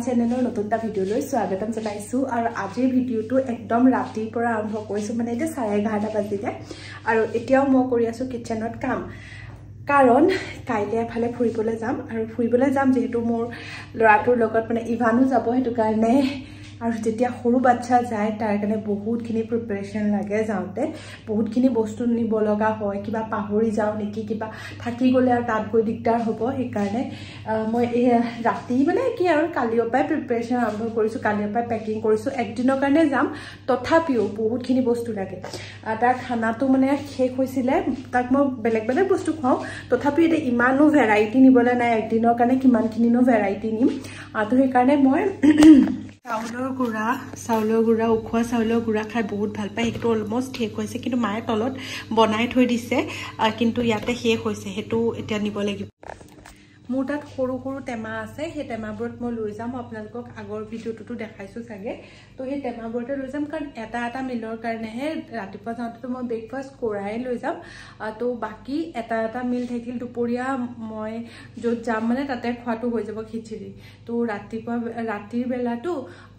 চেনেলৰ নতুন এটা ভিডিঅ'লৈ স্বাগতম জনাইছো আৰু আজিৰ ভিডিঅ'টো একদম ৰাতিৰ পৰা আৰম্ভ কৰিছো মানে এতিয়া 11:30 বাজিলে আৰু এতিয়াও মই কৰি আছো কিচেনত কাম কাৰণ কাইলে এফালে ফুৰিবলৈ যাম আৰু ফুৰিবলৈ যাম যেহেতু মোৰ লৰাটোৰ লগত মানে ইভানো যাব হেতু কাৰণে আৰু যেতিয়া সৰু বাচ্চা যায় তাৰ কাৰণে বহুতখিনি প্ৰিপাৰেচন লাগে যাওঁতে বহুতখিনি বস্তু নিব লগা হয় কিবা পাহৰি যাও নেকি কিবা থাকি গলে আৰু তাত গৈ দিগদাৰ হ'ব এই কাৰণে মই ৰাতি মানে কি আৰু কালিৰ পৰাই প্ৰিপাৰেচন আৰম্ভ কৰিছো কালিৰ পৰাই পেকিং কৰিছো একদিনৰ কাৰণে যাম তথাপিও বহুতখিনি বস্তু লাগে তাৰ খানাটো মানে শেষ হৈছিলে তাক মই বেলেগ বেলেগ বস্তু খাও তথাপিও এটা ইমানো ভেৰাইটি নিবলে নাই একদিনৰ কাৰণে কিমানখিনিনো ভেৰাইটি নিম তো সেই কাৰণে মই চাউলৰ গুড়া উখোৱা চাউলৰ গুড়া খাই বহুত ভাল পায় সেইটো অলমোষ্ট শেষ হৈছে কিন্তু মায়ে তলত বনাই থৈ দিছে কিন্তু ইয়াতে শেষ হৈছে সেইটো এতিয়া নিব লাগিব মোৰ তাত সৰু সৰু টেমা আছে সেই টেমাবোৰত মই লৈ যাম আপোনালোকক আগৰ ভিডিঅ'টো দেখাইছো চাগে তো সেই টেমাবোৰতে লৈ যাম কাৰণ এটা মিলৰ কাৰণেহে ৰাতিপুৱা যাওঁতে মই ব্ৰেকফাষ্ট কৰাই লৈ যাম তো বাকি এটা মিল থাকিল দুপৰীয়া মই য'ত যাম মানে তাতে খোৱাটো হৈ যাব খিচিৰি তো ৰাতিৰ বেলাটো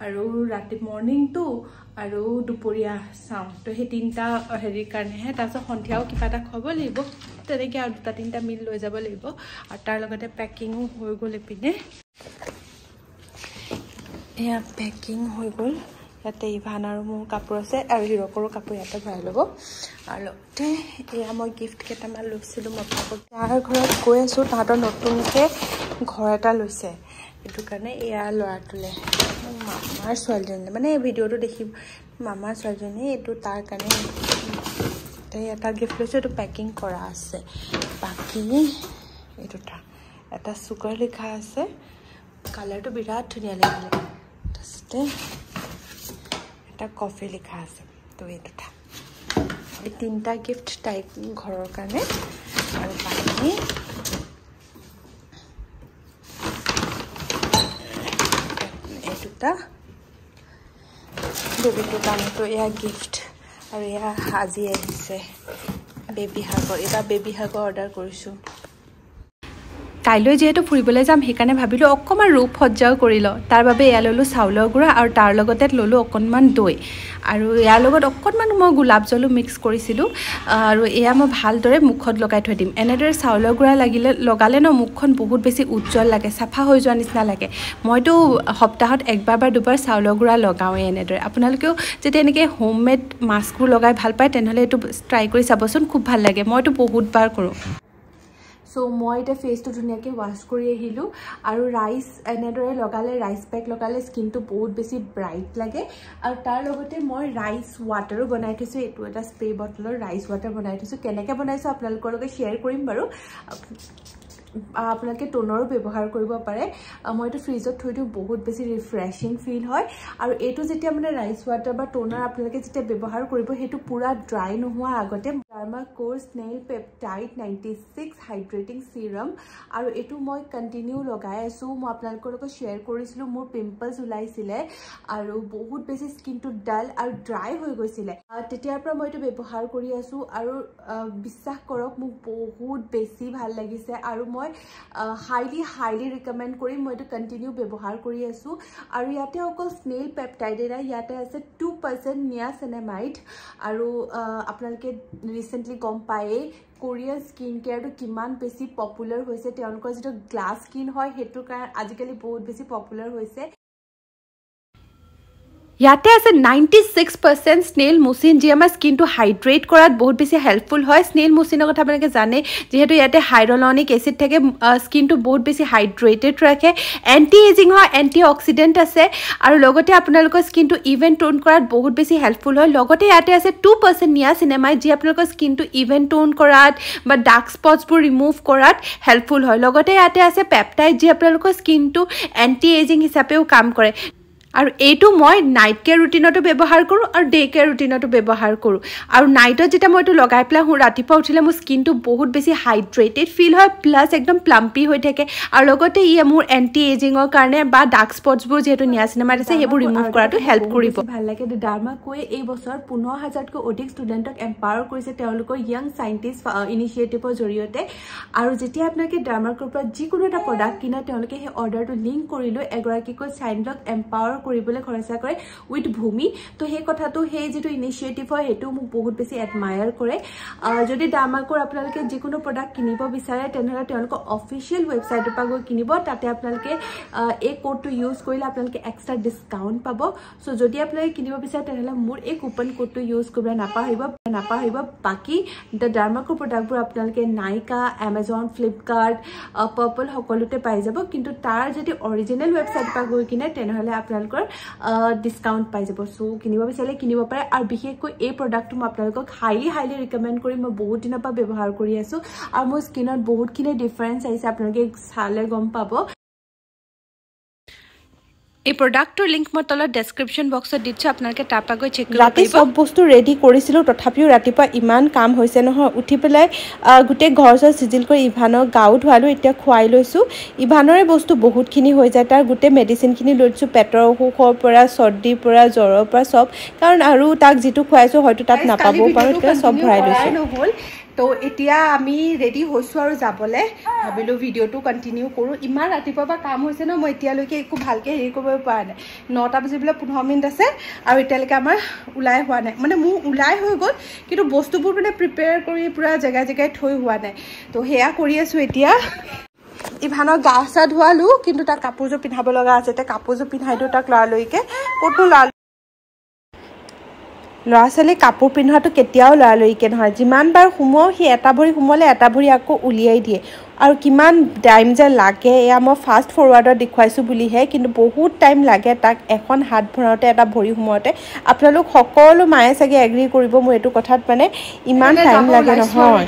আৰু ৰাতি মৰ্নিংটো আৰু দুপৰীয়া চাওঁ তো সেই তিনটা হেৰিৰ কাৰণেহে তাৰপিছত সন্ধিয়াও কিবা এটা খাব লাগিব তেনেকৈ আৰু দুটা তিনটা মিল লৈ যাব লাগিব আৰু তাৰ লগতে পেকিঙো হৈ গ'ল এপিনে এয়া পেকিং হৈ গ'ল ইয়াতে ইভান আৰু মোৰ কাপোৰ আছে আৰু হিৰকৰো কাপোৰ ইয়াতে ভৰাই ল'ব আৰু লগতে এয়া মই গিফ্ট কেইটামান লৈছিলোঁ মই তাৰ ঘৰত গৈ আছোঁ তাহাঁতৰ নতুনকৈ ঘৰ এটা লৈছে সেইটো কাৰণে এয়া ল'ৰাটোলৈ মামাৰ ছোৱালীজনী মানে ভিডিঅ'টো দেখি মামাৰ ছোৱালীজনী এইটো তাৰ কাৰণে এটা গিফ্ট লৈছোঁ এইটো পেকিং কৰা আছে বাকী এইটো এটা চুগাৰ লিখা আছে কালাৰটো বিৰাট ধুনীয়া লাগিলে তাৰপিছতে এটা কফি লিখা আছে তো এই দুটা এই তিনিটা গিফ্ট তাইক ঘৰৰ কাৰণে আৰু বাকী বেবীটোৰ কাৰণেতো এয়া গিফ্ট আৰু এয়া আজি আহিছে বেবী হাগৰ এটা বেবী হাগৰ অৰ্ডাৰ কৰিছোঁ কাইলৈ যেহেতু ফুৰিবলৈ যাম সেইকাৰণে ভাবিলোঁ অকণমান ৰূপ সজ্জাও কৰি লওঁ তাৰ বাবে এয়া ল'লোঁ চাউলৰ গুড়া আৰু তাৰ লগতে ল'লোঁ অকণমান দৈ আৰু ইয়াৰ লগত অকণমান মই গোলাপ জলো মিক্স কৰিছিলোঁ আৰু এয়া মই ভালদৰে মুখত লগাই থৈ দিম এনেদৰে চাউলৰ গুড়া লগালে ন মুখখন বহুত বেছি উজ্জ্বল লাগে চাফা হৈ যোৱা নিচিনা লাগে মইতো সপ্তাহত একবাৰ বা দুবাৰ চাউলৰ গুড়া লগাওঁৱেই এনেদৰে আপোনালোকেও যেতিয়া এনেকৈ হোমমেড মাস্কবোৰ লগাই ভাল পায় তেনেহ'লে এইটো ট্ৰাই কৰি চাবচোন খুব ভাল লাগে মইতো বহুতবাৰ কৰোঁ সো মই এটা ফেসটো ধুনীয়াকৈ ওয়াশ কৰি আহিলোঁ আৰু ৰাইচ এনেদৰে লগালে ৰাইচ পেক লগালে স্কিনটো বহুত বেছি ব্ৰাইট লাগে আৰু তাৰ লগতে মই ৰাইচ ৱাটাৰো বনাই থৈছোঁ এইটো এটা স্প্ৰে বটলৰ ৰাইচ ৱাটাৰ বনাই থৈছোঁ কেনেকৈ বনাইছোঁ আপোনালোকৰ লগত শ্বেয়াৰ কৰিম বাৰু আপোনালোকে টোনৰো ব্যৱহাৰ কৰিব পাৰে মই এইটো ফ্ৰিজত থৈ দিওঁ বহুত বেছি ৰিফ্ৰেছিং ফিল হয় আৰু এইটো যেতিয়া মানে ৰাইচ ৱাটাৰ বা টোনাৰ আপোনালোকে যেতিয়া ব্যৱহাৰ কৰিব সেইটো পুৰা ড্ৰাই নোহোৱা আগতে ডাৰ্মা কোৰ স্নেইল পেপটাইড 96 হাইড্ৰেটিং চিৰাম আৰু এইটো মই কণ্টিনিউ লগাই আছোঁ মই আপোনালোকৰ লগত শ্বেয়াৰ কৰিছিলোঁ মোৰ পিম্পলছ ওলাইছিলে আৰু বহুত বেছি স্কিনটো ডাল আৰু ড্ৰাই হৈ গৈছিলে তেতিয়াৰ পৰা মই এইটো ব্যৱহাৰ কৰি আছোঁ আৰু বিশ্বাস কৰক মোক বহুত বেছি ভাল লাগিছে আৰু মই হাইলি ৰিকমেণ্ড কৰিম মই এইটো কণ্টিনিউ ব্যৱহাৰ কৰি আছোঁ আৰু ইয়াতে অকল স্নেইল পেপটাইডে নাই ইয়াতে আছে 2% নিয়াচিনামাইড আৰু আপোনালোকে ৰিচেণ্টলি গম পায়েই কোৰিয়ান স্কিন কেয়াৰটো কিমান বেছি পপুলাৰ হৈছে তেওঁলোকৰ যিটো গ্লাছ স্কিন হয় সেইটো কাৰণে আজিকালি বহুত বেছি পপুলাৰ হৈছে ইয়াতে আছে 96% স্নেইল মুচিন যি আমাৰ স্কিনটো হাইড্ৰেট কৰাত বহুত বেছি হেল্পফুল হয় স্নেইল মুচিনৰ কথা আপোনালোকে জানে যিহেতু ইয়াতে হাইড্ৰলনিক এচিড থাকে স্কিনটো বহুত বেছি হাইড্ৰেটেড ৰাখে এণ্টি এজিং হয় এণ্টি অক্সিডেণ্ট আছে আৰু লগতে আপোনালোকৰ স্কিনটো ইভেন টোন কৰাত বহুত বেছি হেল্পফুল হয় লগতে ইয়াতে আছে 2% নিয়াচিনামাইড যি আপোনালোকৰ স্কিনটো ইভেন টোন কৰাত বা ডাৰ্ক স্পটছবোৰ ৰিমুভ কৰাত হেল্পফুল হয় লগতে ইয়াতে আছে পেপটাইড যি আপোনালোকৰ স্কিনটো এণ্টি এজিং হিচাপেও কাম কৰে আৰু এইটো মই নাইট কেয়াৰ ৰুটিনতো ব্যৱহাৰ কৰোঁ আৰু ডে কেয়াৰ ৰুটিনতো ব্যৱহাৰ কৰোঁ আৰু নাইটত যেতিয়া মই এইটো লগাই পেলাই ৰাতিপুৱা উঠিলে মোৰ স্কিনটো বহুত বেছি হাইড্ৰেটেড ফিল হয় প্লাছ একদম প্লাম্পি হৈ থাকে আৰু লগতে ই মোৰ এণ্টি এজিঙৰ কাৰণে বা ডাৰ্ক স্পটছবোৰ যিহেতু নিয়াচিনামাত আছে সেইবোৰ ৰিমুভ কৰাটো হেল্প কৰিব ভাল লাগে ডাৰ্মাকোৱে এই বছৰ 15,000তকৈ অধিক ষ্টুডেণ্টক এম্পাৱাৰ কৰিছে তেওঁলোকৰ য়াং চাইণ্টিষ্ট ইনিচিয়েটিভৰ জৰিয়তে আৰু যেতিয়া আপোনালোকে ডাৰ্মাকোৰ পৰা যিকোনো এটা প্ৰডাক্ট কিনে তেওঁলোকে সেই অৰ্ডাৰটো লিংক কৰি লৈ এগৰাকীকৈ চাইল্ডক এম্পাৱাৰ কৰিবলৈ খৰচা কৰে উইথ ভূমি তো সেই কথাটো সেই যিটো ইনিচিয়েটিভ হয় সেইটো মোক বহুত বেছি এডমায়াৰ কৰে যদি ডাৰ্মাকোৰ আপোনালোকে যিকোনো প্ৰডাক্ট কিনিব বিচাৰে তেনেহ'লে তেওঁলোকৰ অফিচিয়েল ৱেবছাইটৰ পৰা গৈ কিনিব তাতে আপোনালোকে এই কোডটো ইউজ কৰিলে আপোনালোকে এক্সট্ৰা ডিছকাউণ্ট পাব চ' যদি আপোনালোকে কিনিব বিচাৰে তেনেহ'লে মোৰ এই কুপন কোডটো ইউজ কৰিবলৈ নাপাহৰিব বাকী ডাৰ্মাকোৰ প্ৰডাক্টবোৰ আপোনালোকে নাইকা এমাজন ফ্লিপকাৰ্ট পাৰ্পল সকলোতে পাই যাব কিন্তু তাৰ যদি অৰিজিনেল ৱেবছাইটৰ পৰা গৈ কিনে তেনেহ'লে আপোনালোকৰ ডিছকাউণ্ট পাই যাব চ' কিনিব বিচাৰিলে কিনিব পাৰে আৰু বিশেষকৈ এই প্ৰডাক্টটো মই আপোনালোকক হাইলি ৰিকমেণ্ড কৰিম মই বহুত দিনৰ পৰা ব্যৱহাৰ কৰি আছোঁ আৰু মোৰ স্কিনত বহুতখিনি ডিফাৰেঞ্চ আহিছে আপোনালোকে চালে গম পাব এই প্ৰডাক্টৰ লিংক মই তলত ডেছক্ৰিপশ্যন বক্সত দিছোঁ আপোনালোকে তাৰ পৰা গৈ চেক কৰিব পাৰিব ৰাতি সব বস্তু ৰেডি কৰিছিলোঁ তথাপিও ৰাতিপুৱা ইমান কাম হৈছে নহয় উঠি পেলাই গোটেই ঘৰ চৰ চিজিল কৰি ইভানৰ গাও ধোৱালোঁ এতিয়া খুৱাই লৈছোঁ ইভানৰে বস্তু বহুতখিনি হৈ যায় তাৰ গোটেই মেডিচিনখিনি লৈছোঁ পেটৰ অসুখৰ পৰা চৰ্দিৰ পৰা জ্বৰৰ পৰা চব কাৰণ আৰু তাক যিটো খুৱাইছোঁ হয়তো তাত নাপাবও পাৰোঁ তেতিয়া চব ভৰাই লৈছোঁ নহ'ল তো এতিয়া আমি ৰেডি হৈছোঁ আৰু যাবলৈ ভাবিলোঁ ভিডিঅ'টো কণ্টিনিউ কৰোঁ ইমান ৰাতিপুৱাৰ পৰা কাম হৈছে ন মই এতিয়ালৈকে একো ভালকৈ হেৰি কৰিব পৰা নাই 9টা বাজিবলৈ 15 মিনিট আছে আৰু এতিয়ালৈকে আমাৰ ওলাই হোৱা নাই মানে মোৰ ওলাই হৈ গ'ল কিন্তু বস্তুবোৰ মানে প্ৰিপেয়াৰ কৰি পূৰা জেগাই থৈ হোৱা নাই তো সেয়া কৰি আছোঁ এতিয়া ইভানৰ গা চা ধোৱালোঁ কিন্তু তাক কাপোৰযোৰ পিন্ধাব লগা আছে এতিয়া কাপোৰযোৰ পিন্ধাই দিওঁ তাক লৰালৰিকৈ ক'তো ল'ৰা ছোৱালী কাপোৰ পিন্ধোৱাটো কেতিয়াও লৰালৰিকৈ নহয় যিমান বাৰ সোমোৱাওঁ সি এটা ভৰি সোমোৱালে এটা ভৰি আকৌ উলিয়াই দিয়ে আৰু কিমান টাইম যে লাগে এয়া মই ফাষ্ট ফৰৱাৰ্ডত দেখুৱাইছোঁ বুলিহে কিন্তু বহুত টাইম লাগে তাক এখন হাত ভৰাওঁতে এটা ভৰি সোমাওঁতে আপোনালোক সকলো মায়ে চাগে এগ্ৰী কৰিব মোৰ এইটো কথাত মানে ইমান টাইম লাগে নহয়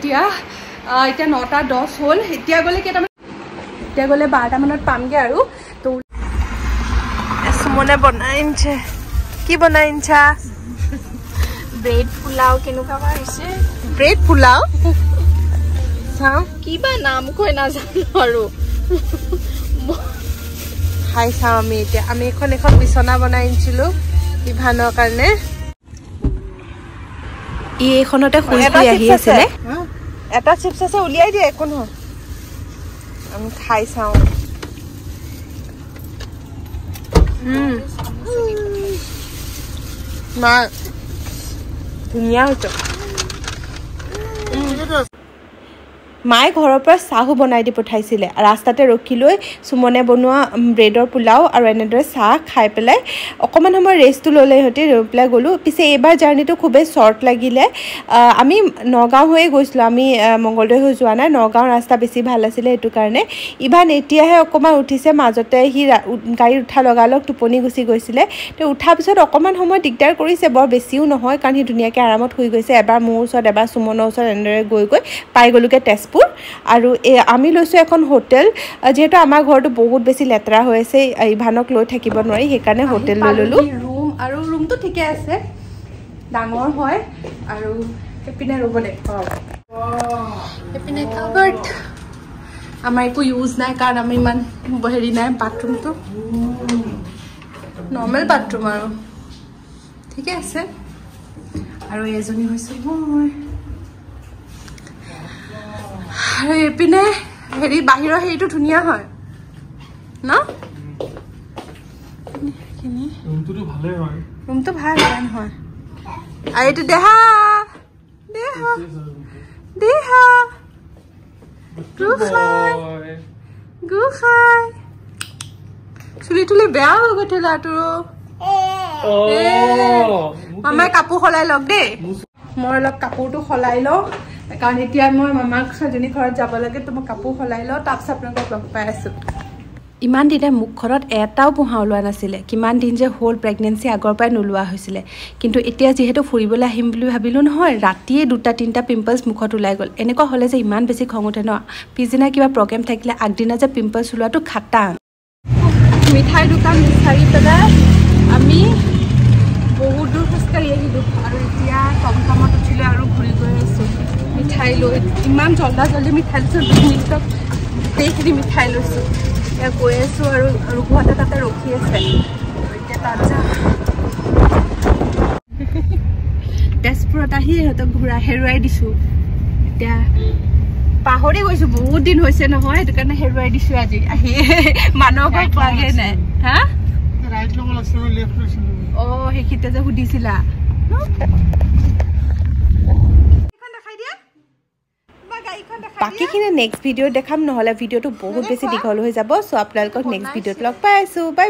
এতিয়া 9টা 10 হ'ল এতিয়া গ'লে কেইটামান এতিয়া গ'লে 12টা মানত পামগৈ আৰু তো সুমনে বনাইছে কি বনাইছা ব্ৰেড পোলাও কেনেকুৱা হৈছে ব্ৰেড পোলাও চাওঁ কিবা নাম কৈ নাজানো আৰু খাই চাওঁ আমি এতিয়া আমি এখন বিচনা বনাই আনিছিলোঁ ইভানৰ কাৰণে ই এইখনতে শুই আহি আছিলে এটা চিপছ আছে উলিয়াই দিয়ে একো নহয় আমি খাই চাওঁ মা ধুনীয়া হৈছে মায়ে ঘৰৰ পৰা চাহো বনাই দি পঠাইছিলে ৰাস্তাতে ৰখি লৈ সুমনে বনোৱা ব্ৰেডৰ পোলাও আৰু এনেদৰে চাহ খাই পেলাই অকণমান সময় ৰেষ্টটো ল'লে সিহঁতে ৰৈ পেলাই গ'লোঁ পিছে এইবাৰ জাৰ্ণিটো খুবেই শ্বৰ্ট লাগিলে আমি নগাঁও হৈয়ে গৈছিলোঁ আমি মংগলদৈ হৈ যোৱা নাই নগাঁও ৰাস্তা বেছি ভাল আছিলে সেইটো কাৰণে ইভান এতিয়াহে অকণমান উঠিছে মাজতে সি গাড়ীত উঠা লগালগ টোপনি গুচি গৈছিলে তো উঠাৰ পিছত অকণমান সময় দিগদাৰ কৰিছে বৰ বেছিও নহয় কাৰণ সি ধুনীয়াকৈ আৰামত শুই গৈছে এবাৰ মোৰ ওচৰত এবাৰ সুমনৰ ওচৰত এনেদৰে গৈ পাই গ'লোগৈ তেজপুৰ আৰু আমি লৈছোঁ এখন হোটেল যিহেতু আমাৰ ঘৰটো বহুত বেছি লেতেৰা হৈ আছে ইভানক লৈ থাকিব নোৱাৰি সেইকাৰণে হোটেল লৈ ল'লোঁ ৰুম আৰু ৰুমটো ঠিকে আছে ডাঙৰ হয় আৰু এইপিনে ৰ'ব দেখুৱাওঁ এইপিনে কাবাৰ্ড আমাৰ একো ইউজ নাই কাৰণ আমি ইমান হেৰি নাই বাথৰুমটো নৰ্মেল বাথৰুম আৰু ঠিকে আছে আৰু এজনী হৈছোঁ মই আৰু এইপিনে হেৰি বাহিৰৰ হেৰিটো ধুনীয়া হয় ন ৰুমটো ভাল হয় নহয় আৰু এইটো দেহা গোসাই চুলি তুলি বেয়া হৈ গৈছে ল'ৰাটোৰ মামাই কাপোৰ সলাই লওক দেই মই অলপ কাপোৰটো সলাই লওঁ কাৰণ এতিয়া মই মামাক ছোৱালীজনী ঘৰত যাব লাগে তো মই কাপোৰ সলাই লওঁ তাৰপিছত আপোনালোকক লগ পাই আছোঁ ইমান দিনে মুখখনত এটাও পোহা ওলোৱা নাছিলে কিমান দিন যে হ'ল প্ৰেগনেঞ্চি আগৰ পৰাই নোলোৱা হৈছিলে কিন্তু এতিয়া যিহেতু ফুৰিবলৈ আহিম বুলি ভাবিলোঁ নহয় ৰাতিয়ে 2-3টা পিম্পলছ মুখত ওলাই গ'ল এনেকুৱা হ'লে যে ইমান বেছি খং উঠে ন পিছদিনা কিবা প্ৰগ্ৰেম থাকিলে আগদিনা যে পিম্পলছ ওলোৱাটো খাটাং মিঠাই দোকান বিচাৰি পেলাই নোৱাৰিলোঁ ইমান জল্দি মিঠাই লৈছোঁ 2 মিনিটত গোটেইখিনি মিঠাই লৈছোঁ এতিয়া গৈ আছোঁ আৰু ৰঘুহঁতে তাতে ৰখি আছে এতিয়া তাত যাম তেজপুৰত আহি সিহঁতক হেৰুৱাই দিছোঁ এতিয়া পাহৰি গৈছোঁ বহুত দিন হৈছে নহয় সেইটো কাৰণে হেৰুৱাই দিছোঁ আজি আহি মানুহক পোৱাগৈ নাই হা অঁ সেইখিনিতে যে সুধিছিলা বাকীখিনি নেক্সট ভিডিঅ'ত দেখাম নহ'লে ভিডিঅ'টো বহুত বেছি দীঘল হৈ যাব চ' আপোনালোকক নেক্সট ভিডিঅ'ত লগ পাই আছোঁ বাই